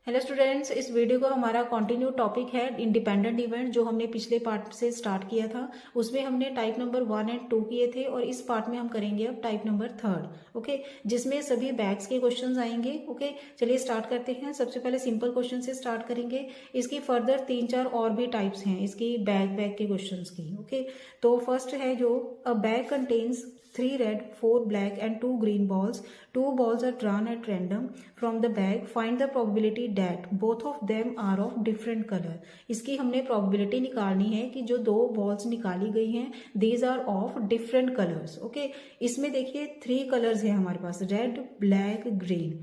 Hello students, इस video का हमारा कंटिन्यू टॉपिक है इंडिपेंडेंट इवेंट, जो हमने पिछले पार्ट से स्टार्ट किया था। उसमें हमने टाइप नंबर 1 एंड 2 किए थे और इस पार्ट में हम करेंगे अब टाइप नंबर 3, ओके, जिसमें सभी बैग्स के क्वेश्चंस आएंगे। ओके, चलिए स्टार्ट करते हैं। सबसे पहले सिंपल क्वेश्चन से स्टार्ट करेंगे। इसकी फर्दर 3-4 और भी टाइप्स हैं इसकी बैग के क्वेश्चन की। ओके, तो फर्स्ट है जो अ bag contains 3 red, 4 black and 2 green balls. 2 balls are drawn at random from the bag. Find the probability that both of them are of different color. इसकी हमने probability निकालनी है कि जो दो balls निकाली गई हैं these are of different colors. Okay, इसमें देखिए 3 colors है हमारे पास, red, black, green.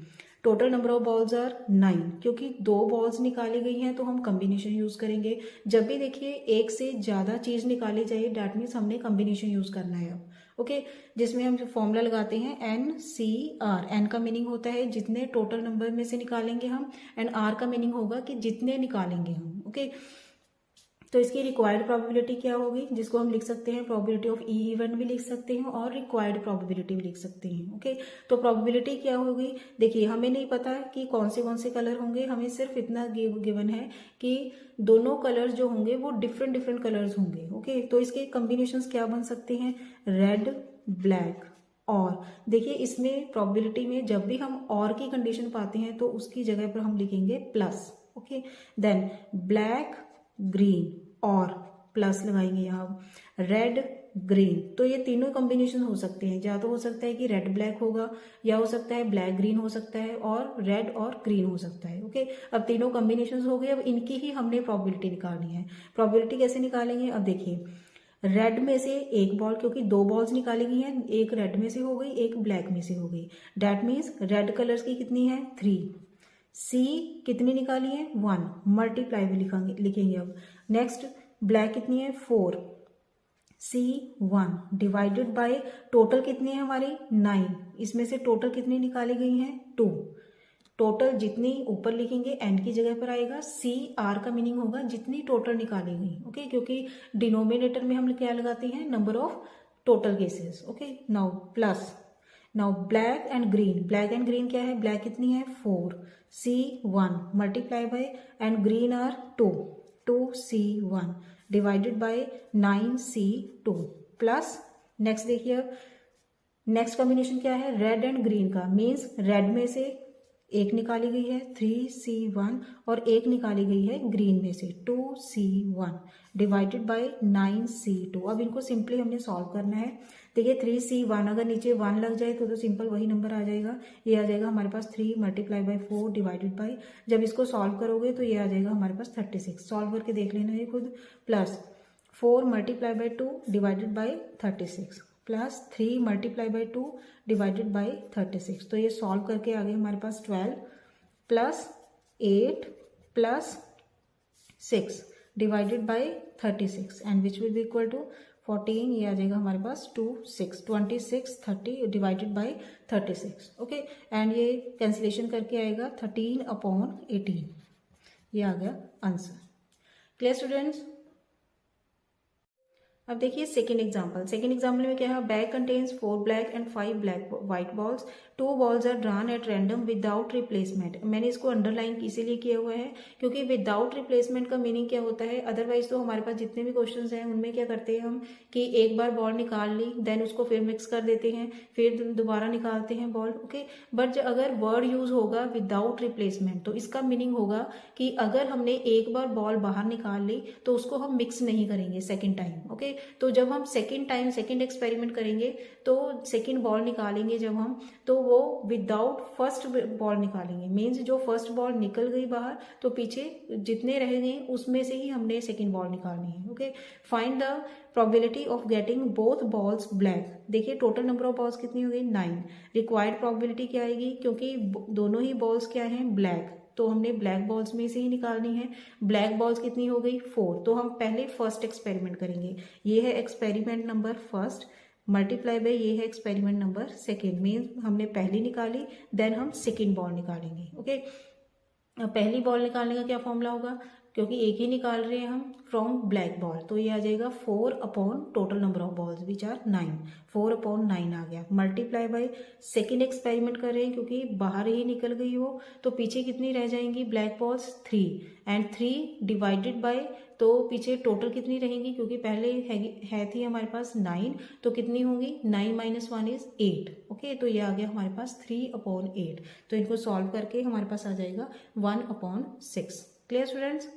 Total number of balls are 9। क्योंकि 2 बॉल्स निकाली गई हैं तो हम कम्बिनेशन यूज करेंगे। जब भी देखिए एक से ज्यादा चीज निकाली जाए डैट मीन्स हमने कम्बिनेशन यूज करना है अब। ओके, जिसमें हम फॉर्मूला लगाते हैं NCR। एन का मीनिंग होता है जितने टोटल नंबर में से निकालेंगे हम, एंड आर का मीनिंग होगा कि जितने निकालेंगे हम। ओके, तो इसकी रिक्वायर्ड प्रोबेबिलिटी क्या होगी, जिसको हम लिख सकते हैं प्रोबेबिलिटी ऑफ ई इवेंट भी लिख सकते हैं और रिक्वायर्ड प्रोबेबिलिटी भी लिख सकते हैं। ओके, तो प्रोबेबिलिटी क्या होगी, देखिए हमें नहीं पता कि कौन से कलर होंगे, हमें सिर्फ इतना गिवन है कि दोनों कलर्स जो होंगे वो डिफरेंट कलर्स होंगे। ओके, तो इसके कॉम्बिनेशंस क्या बन सकते हैं, रेड, ब्लैक। और देखिए इसमें प्रोबेबिलिटी में जब भी हम और की कंडीशन पाते हैं तो उसकी जगह पर हम लिखेंगे plus. Okay, then black, green और प्लस लगाएंगे यहाँ, रेड, ग्रीन। तो ये तीनों कॉम्बिनेशन हो सकते हैं, या तो हो सकता है कि रेड ब्लैक होगा, या हो सकता है ब्लैक ग्रीन हो सकता है, और रेड और ग्रीन हो सकता है। ओके, अब तीनों कॉम्बिनेशन हो गए, अब इनकी ही हमने प्रोबेबिलिटी निकालनी है। प्रोबेबिलिटी कैसे निकालेंगे, अब देखिए रेड में से एक बॉल, क्योंकि 2 बॉल्स निकाली गई हैं, एक रेड में से हो गई एक ब्लैक में से हो गई, डैट मीन्स रेड कलर्स की कितनी है 3। सी कितनी निकाली है 1, मल्टीप्लाई भी लिखेंगे अब। नेक्स्ट ब्लैक कितनी है 4, C1 डिवाइडेड बाय टोटल कितनी है हमारी 9, इसमें से टोटल कितनी निकाली गई है 2। टोटल जितनी ऊपर लिखेंगे एन की जगह पर आएगा, CR का मीनिंग होगा जितनी टोटल निकाली गई। ओके, क्योंकि डिनोमिनेटर में हम क्या लगाते हैं, number of total cases. Okay, now plus, now black and green क्या है, ब्लैक कितनी है 4, C1 multiply by and green are 2, 2C1 divided by 9C2 plus, next देखिए नेक्स्ट कॉम्बिनेशन क्या है, रेड एंड ग्रीन का, मीन्स रेड में से एक निकाली गई है 3C1 और एक निकाली गई है ग्रीन में से 2C1 डिवाइडेड बाय 9C2। अब इनको सिंपली हमने सॉल्व करना है। देखिए 3C1 अगर नीचे 1 लग जाए तो सिंपल वही नंबर आ जाएगा, ये आ जाएगा हमारे पास 3 मल्टीप्लाई बाय 4 डिवाइडेड बाय, जब इसको सॉल्व करोगे तो ये आ जाएगा हमारे पास 36। सॉल्व करके देख लेना ये खुद, plus 4 multiply by 2 divided by 36 plus 3 multiply by 2 divided by 36। तो ये सॉल्व करके आ गए हमारे पास 12 plus 8 plus 6 divided by 36 and which will be equal to 14। ये आ जाएगा हमारे पास 26 30 डिवाइडेड बाय 36। ओके, एंड ये कैंसिलेशन करके आएगा 13/18। ये आ गया आंसर। Clear students. अब देखिए सेकेंड एग्जाम्पल में क्या है, bag contains 4 black and 5 black white balls, 2 balls are drawn at random without replacement. मैंने इसको अंडरलाइन इसीलिए किया हुआ है क्योंकि विदाउट रिप्लेसमेंट का मीनिंग क्या होता है, अदरवाइज तो हमारे पास जितने भी क्वेश्चंस हैं उनमें क्या करते हैं हम कि एक बार बॉल निकाल ली, देन उसको फिर मिक्स कर देते हैं, फिर दोबारा निकालते हैं बॉल। ओके, बट अगर वर्ड यूज होगा विदाउट रिप्लेसमेंट तो इसका मीनिंग होगा कि अगर हमने एक बार बॉल बाहर निकाल ली तो उसको हम मिक्स नहीं करेंगे सेकेंड टाइम। ओके, तो जब हम सेकेंड एक्सपेरिमेंट करेंगे तो सेकेंड बॉल निकालेंगे जब हम, तो वो विदाउट फर्स्ट बॉल निकालेंगे, मीन्स जो फर्स्ट बॉल निकल गई बाहर तो पीछे जितने रह गए उसमें से ही हमने सेकेंड बॉल निकालनी है। Okay, find the probability of getting both balls black. देखिए टोटल नंबर ऑफ बॉल्स कितनी हो गई 9। रिक्वायर्ड प्रोबेबिलिटी क्या आएगी, क्योंकि दोनों ही बॉल्स क्या हैं ब्लैक, तो हमने ब्लैक बॉल्स में से ही निकालनी है। ब्लैक बॉल्स कितनी हो गई 4, तो हम पहले फर्स्ट एक्सपेरिमेंट करेंगे। ये है experiment number first multiply by ये है एक्सपेरिमेंट नंबर सेकेंड, मीन हमने पहली निकाली देन हम सेकेंड बॉल निकालेंगे। ओके, पहली बॉल निकालने का क्या फॉर्मूला होगा, क्योंकि एक ही निकाल रहे हैं हम फ्रॉम ब्लैक बॉल, तो ये आ जाएगा 4 upon total number of balls which are 9, 4 upon 9 आ गया। मल्टीप्लाई बाय सेकेंड एक्सपेरिमेंट कर रहे हैं क्योंकि बाहर ही निकल गई वो, तो पीछे कितनी रह जाएंगी black balls 3, and 3 divided by, तो पीछे टोटल कितनी रहेंगी क्योंकि पहले है थी हमारे पास 9, तो कितनी होंगी 9 माइनस 1 इज 8। ओके, तो ये आ गया हमारे पास 3 अपॉन 8। तो इनको सॉल्व करके हमारे पास आ जाएगा 1 upon 6। Clear students.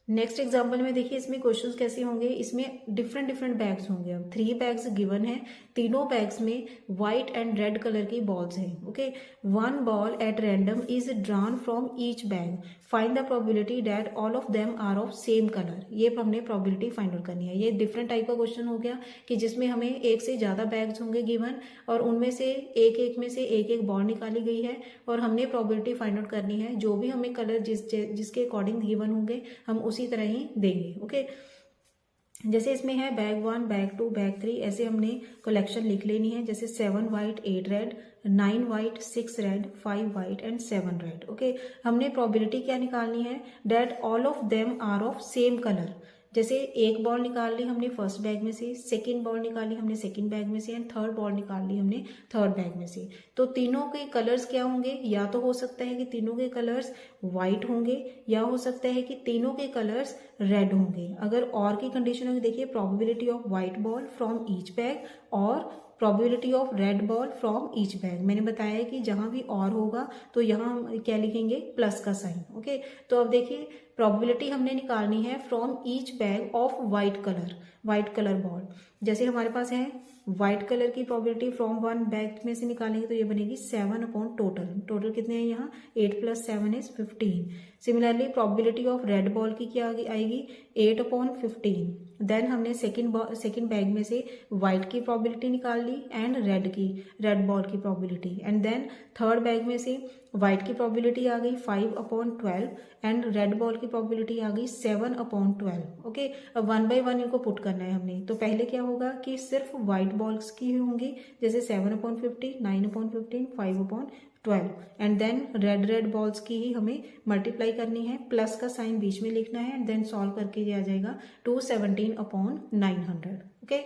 Next example में देखिए इसमें क्वेश्चंस कैसे होंगे, इसमें डिफरेंट डिफरेंट बैग्स होंगे। अब 3 बैग्स गिवन है, तीनों बैग्स में व्हाइट एंड रेड कलर की बॉल्स हैं। Okay, 1 ball at random is drawn from each bag, find the probability that all of them are of same colour. ये हमने probability find out करनी है। ये डिफरेंट टाइप का question हो गया कि जिसमें हमें एक से ज्यादा बैग्स होंगे गिवन, और उनमें से एक में से एक बॉल निकाली गई है और हमने प्रोबेबिलिटी फाइंड आउट करनी है। जो भी हमें कलर जिसके अकॉर्डिंग गिवन होंगे हम उसी तरह ही देंगे। ओके, जैसे इसमें है बैग 1, बैग 2, बैग 3, ऐसे हमने कलेक्शन लिख लेनी है। जैसे 7 white 8 red, 9 white 6 red, 5 white and 7 red. Okay, हमने प्रोबेबिलिटी क्या निकालनी है, that all of them are of same colour. जैसे एक बॉल निकाल ली हमने फर्स्ट बैग में से, सेकंड बॉल निकाली हमने सेकंड बैग में से, एंड थर्ड बॉल निकाल ली हमने थर्ड बैग में से। तो तीनों के कलर्स क्या होंगे, या तो हो सकता है कि तीनों के कलर्स व्हाइट होंगे, या हो सकता है कि तीनों के कलर्स रेड होंगे। अगर और की कंडीशन होगी, देखिए probability of white ball from each bag और probability of red ball from each bag. मैंने बताया है कि जहां भी और होगा तो यहाँ हम क्या लिखेंगे, प्लस का साइन। ओके, तो अब देखिए प्रोबेबिलिटी हमने निकालनी है from each bag of white colour ball. जैसे हमारे पास है व्हाइट कलर की प्रोबेबिलिटी फ्रॉम 1 बैग में से निकालेंगे तो ये बनेगी 7 अपॉन टोटल कितने हैं यहाँ, 8 + 7 is 15। Similarly probability of red ball की क्या आएगी, 8 अपॉन 15। देन हमने सेकंड बैग में से व्हाइट की प्रोबेबिलिटी निकाल ली एंड रेड बॉल की probability, and then third bag में से व्हाइट की प्रोबेबिलिटी आ गई 5 अपॉन 12 एंड रेड बॉल की प्रोबेबिलिटी आ गई 7 अपॉन 12। ओके, अब 1 बाय 1 इनको पुट करना है हमने। तो पहले क्या होगा कि सिर्फ व्हाइट बॉल्स की होंगी, जैसे 7 upon 50, 9 upon 15, 5 upon 12, and then red balls की ही हमें मल्टीप्लाई करनी है, प्लस का साइन बीच में लिखना है, एंड देन सॉल्व करके ये आ जाएगा 217 अपॉन 900। ओके,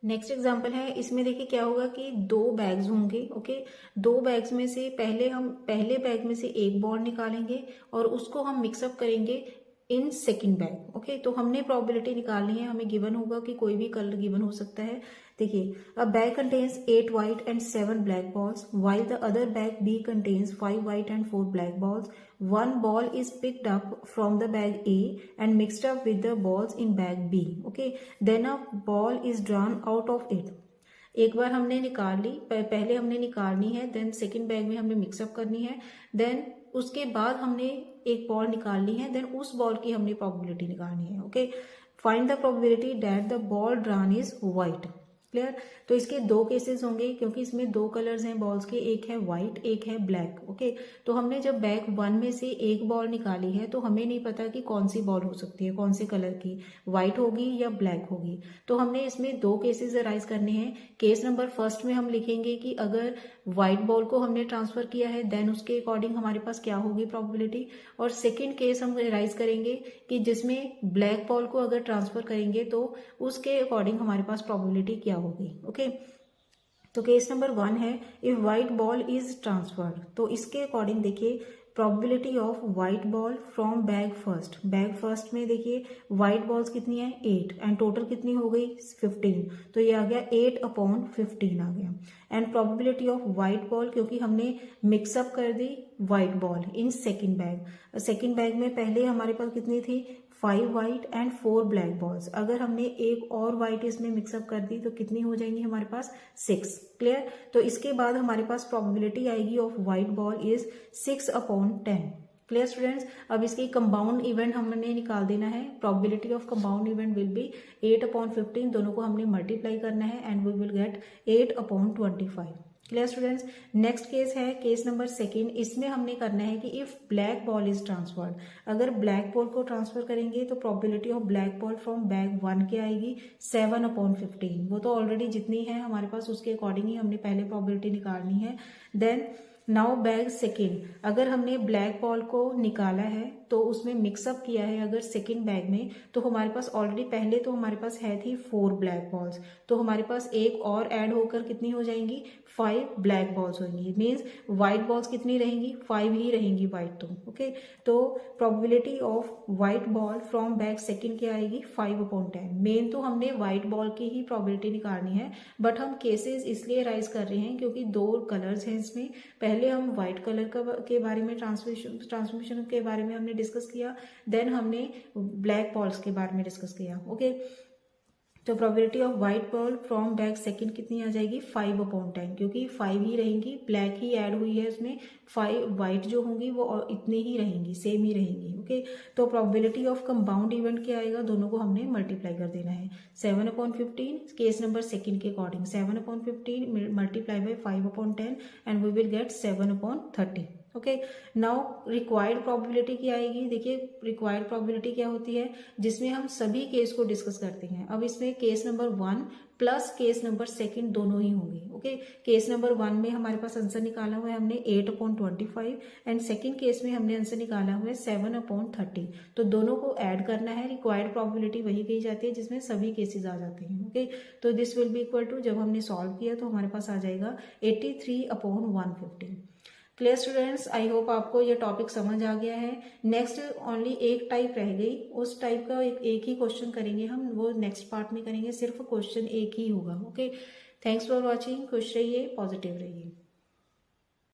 नेक्स्ट एग्जाम्पल है, इसमें देखिए क्या होगा कि 2 बैग्स होंगे। ओके, 2 बैग्स में से पहले बैग में से एक बॉल निकालेंगे और उसको हम मिक्सअप करेंगे इन सेकेंड बैग। ओके, तो हमने प्रोबेबिलिटी निकालनी है, हमें गिवन होगा कि कोई भी कलर गिवन हो सकता है। देखिए, अ bag contains 8 white and 7 black balls while the other bag B contains 5 white and 4 black balls. One ball is picked up from the bag A and mixed up with the balls in bag B. Okay, then a ball is drawn out of it. एक बार हमने निकाल ली, पहले हमने निकालनी है, then second bag में हमने mix up करनी है, देन उसके बाद हमने एक बॉल निकालनी है, देन उस बॉल की हमने प्रोबेबिलिटी निकालनी है। Okay, find the probability that the ball drawn is white. Clear, तो इसके 2 केसेस होंगे क्योंकि इसमें 2 कलर्स हैं बॉल्स के, एक है व्हाइट एक है ब्लैक। ओके, तो हमने जब बैग 1 में से एक बॉल निकाली है तो हमें नहीं पता कि कौन सी बॉल हो सकती है, कौन से कलर की, व्हाइट होगी या ब्लैक होगी। तो हमने इसमें 2 केसेस अराइज करने हैं। केस नंबर फर्स्ट में हम लिखेंगे कि अगर व्हाइट बॉल को हमने ट्रांसफर किया है देन उसके अकॉर्डिंग हमारे पास क्या होगी प्रोबेबिलिटी, और सेकेंड केस हम अराइज करेंगे कि जिसमें ब्लैक बॉल को अगर ट्रांसफर करेंगे तो उसके अकॉर्डिंग हमारे पास प्रोबेबिलिटी क्या होगी। ओके, तो केस नंबर 1 है if white ball is transferred, तो इसके अकॉर्डिंग देखिए probability of white ball from bag first में देखिए व्हाइट बॉल्स कितनी है 8 एंड टोटल कितनी हो गई 15, तो ये आ गया 8 अपॉन 15 आ गया। And probability of white ball, क्योंकि हमने मिक्सअप कर दी white ball in second bag में पहले हमारे पास कितनी थी 5 व्हाइट एंड 4 ब्लैक बॉल्स, अगर हमने एक और व्हाइट इसमें मिक्सअप कर दी तो कितनी हो जाएंगी हमारे पास 6। क्लियर, तो इसके बाद हमारे पास प्रोबेबिलिटी आएगी of white ball is 6 upon 10। Clear students, अब इसकी कंपाउंड इवेंट हमने निकाल देना है। Probability of compound event will be 8 upon 15, दोनों को हमने मल्टीप्लाई करना है and we will get 8 upon 25। Clear students, next case है केस नंबर 2। इसमें हमने करना है कि if black ball is transferred, अगर ब्लैक बॉल को ट्रांसफर करेंगे तो probability of black ball from bag 1 क्या आएगी 7 अपॉन 15। वो तो ऑलरेडी जितनी है हमारे पास उसके अकॉर्डिंग ही हमने पहले प्रोबेबिलिटी निकालनी है। देन नाउ बैग सेकेंड, अगर हमने ब्लैक बॉल को निकाला है तो उसमें मिक्सअप किया है अगर सेकेंड बैग में, तो हमारे पास ऑलरेडी पहले तो हमारे पास है थी 4 ब्लैक बॉल्स, तो हमारे पास एक और ऐड होकर कितनी हो जाएंगी 5 ब्लैक बॉल्स होंगी। मीन्स व्हाइट बॉल्स कितनी रहेंगी 5 ही रहेंगी व्हाइट तो। ओके, तो probability of white ball from bag second क्या आएगी 5/10। मेन तो हमने व्हाइट बॉल की ही प्रोबेबिलिटी निकालनी है, बट हम केसेस इसलिए राइज कर रहे हैं क्योंकि 2 कलर्स हैं इसमें। पहले हम व्हाइट कलर के बारे में ट्रांसमिशन के बारे में हमने डिस्कस किया, देन हमने ब्लैक बॉल्स के बारे में डिस्कस किया। ओके, तो probability of white ball from bag second कितनी आ जाएगी 5/10, क्योंकि 5 ही रहेंगी, ब्लैक ही ऐड हुई है उसमें, 5 व्हाइट जो होंगी वो इतनी ही रहेंगी, सेम ही रहेंगी। ओके, तो प्रोबेबिलिटी ऑफ कंपाउंड इवेंट क्या आएगा, दोनों को हमने मल्टीप्लाई कर देना है। 7/15 केस नंबर सेकंड के according 7/15 multiply by 5/10 and we will get 7/30। Okay, now required probability क्या आएगी, देखिए रिक्वायर्ड प्रोबेबिलिटी क्या होती है जिसमें हम सभी केस को डिस्कस करते हैं। अब इसमें case number 1 plus case number second दोनों ही होंगे। ओके, केस नंबर 1 में हमारे पास आंसर निकाला हुआ है हमने 8/25 एंड सेकंड केस में हमने आंसर निकाला हुआ है 7/30। तो दोनों को ऐड करना है, रिक्वायर्ड प्रोबेबिलिटी वही कही जाती है जिसमें सभी केसेस आ जाते हैं। ओके, तो this will be equal to, जब हमने सॉल्व किया तो हमारे पास आ जाएगा 83/150। क्लियर स्टूडेंट्स, आई होप आपको ये टॉपिक समझ आ गया है। नेक्स्ट ओनली एक टाइप रह गई, उस टाइप का एक ही क्वेश्चन करेंगे हम, वो नेक्स्ट पार्ट में करेंगे, सिर्फ क्वेश्चन एक ही होगा। ओके, थैंक्स फॉर वॉचिंग, खुश रहिए, पॉजिटिव रहिए।